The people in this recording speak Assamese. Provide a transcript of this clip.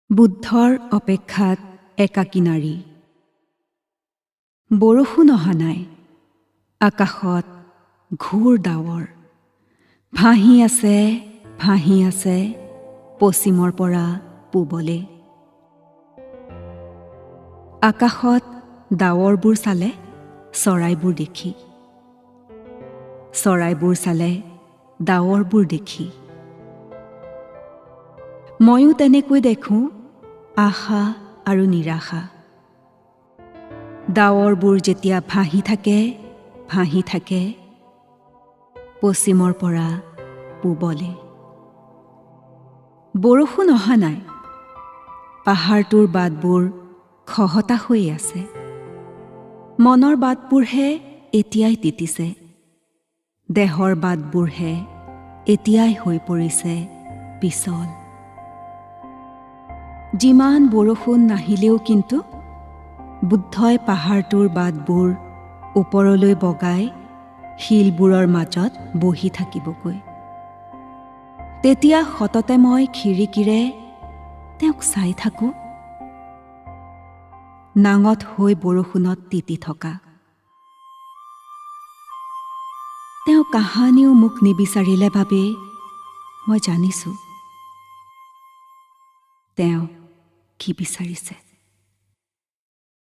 বুদ্ধৰ অপেক্ষাত একাকী নাৰী। বৰষুণ অহা নাই, আকাশত ঘোৰ ডাৱৰ ভাহি আছে পশ্চিমৰ পৰা পূবলে। আকাশত ডাৱৰবোৰ চালে চৰাইবোৰ দেখি, চৰাইবোৰ চালে ডাৱৰবোৰ দেখি। ময়ো তেনেকৈ দেখোঁ আশা আৰু নিৰাশা। ডাৱৰবোৰ যেতিয়া ভাহি থাকে পশ্চিমৰ পৰা পূবলে। বৰষুণ অহা নাই, পাহাৰটোৰ বাটবোৰ খহটা হৈ আছে। মনৰ বাটবোৰহে এতিয়াই তিতিছে, দেহৰ বাটবোৰহে এতিয়াই হৈ পৰিছে পিছল। যিমান বৰষুণ নাহিলেও কিন্তু বুদ্ধই পাহাৰটোৰ বাটবোৰ ওপৰলৈ বগাই শিলবোৰৰ মাজত বহি থাকিবগৈ। তেতিয়া সততে মই খিৰিকীৰে তেওঁক চাই থাকোঁ, নাঙঠ হৈ বৰষুণত তিতি থকা। তেওঁ কাহানিও মোক নিবিচাৰিলে বাবেই মই জানিছোঁ তেওঁ কি বিচাৰিছে।